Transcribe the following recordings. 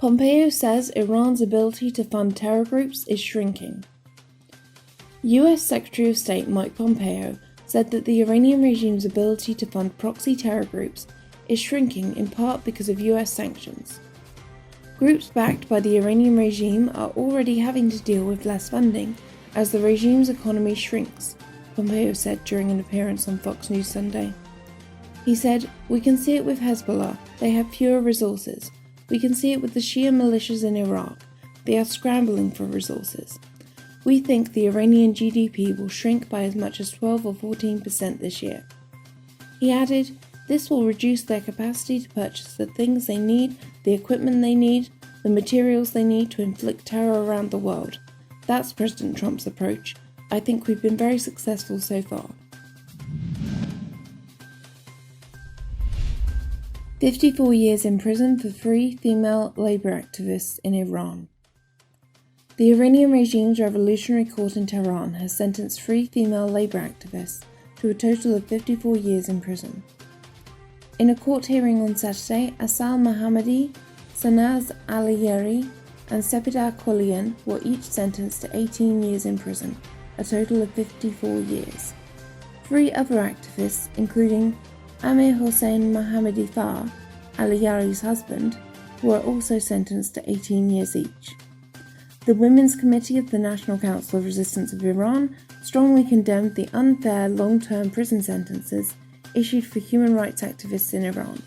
Pompeo says Iran's ability to fund terror groups is shrinking. US Secretary of State Mike Pompeo said that the Iranian regime's ability to fund proxy terror groups is shrinking in part because of US sanctions. Groups backed by the Iranian regime are already having to deal with less funding as the regime's economy shrinks, Pompeo said during an appearance on Fox News Sunday. He said, "We can see it with Hezbollah, they have fewer resources. We can see it with the Shia militias in Iraq, they are scrambling for resources. We think the Iranian GDP will shrink by as much as 12 or 14% this year." He added, "This will reduce their capacity to purchase the things they need, the equipment they need, the materials they need to inflict terror around the world. That's President Trump's approach. I think we've been very successful so far." 54 years in prison for 3 female labor activists in Iran. The Iranian regime's revolutionary court in Tehran has sentenced 3 female labor activists to a total of 54 years in prison. In a court hearing on Saturday, Asal Mohammadi, Sanaz Aliyeri, and Sepida Kolian were each sentenced to 18 years in prison, a total of 54 years. 3 other activists, including Amir Hossein Mohammadi Farr, Aliyeri's husband, were also sentenced to 18 years each. The Women's Committee of the National Council of Resistance of Iran strongly condemned the unfair long-term prison sentences issued for human rights activists in Iran.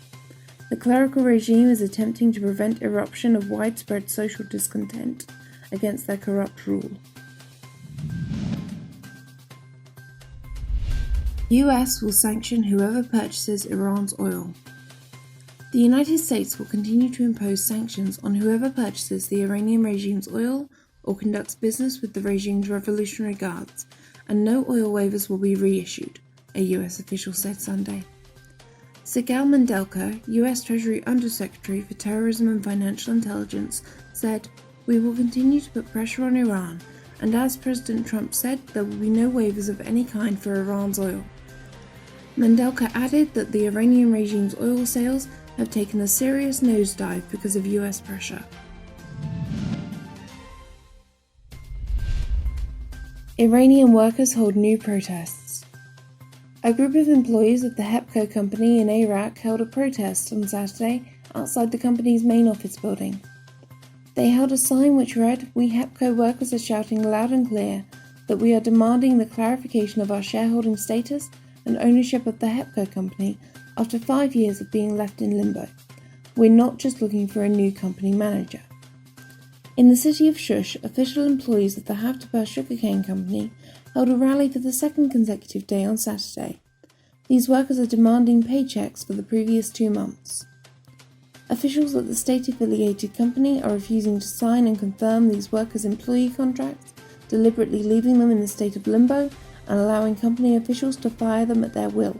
The clerical regime is attempting to prevent eruption of widespread social discontent against their corrupt rule. US will sanction whoever purchases Iran's oil. The United States will continue to impose sanctions on whoever purchases the Iranian regime's oil or conducts business with the regime's Revolutionary Guards, and no oil waivers will be reissued, a US official said Sunday. Sigal Mandelker, US Treasury Undersecretary for Terrorism and Financial Intelligence, said, "We will continue to put pressure on Iran, and as President Trump said, there will be no waivers of any kind for Iran's oil." Mandelker added that the Iranian regime's oil sales have taken a serious nosedive because of US pressure. Iranian workers hold new protests. A group of employees of the HEPCO company in Iraq held a protest on Saturday outside the company's main office building. They held a sign which read, "We HEPCO workers are shouting loud and clear that we are demanding the clarification of our shareholding status and ownership of the HEPCO company after 5 years of being left in limbo. We're not just looking for a new company manager." In the city of Shush, official employees of the Haftabah sugarcane company held a rally for the second consecutive day on Saturday. These workers are demanding paychecks for the previous 2 months. Officials at the state-affiliated company are refusing to sign and confirm these workers' employee contracts, deliberately leaving them in the state of limbo and allowing company officials to fire them at their will.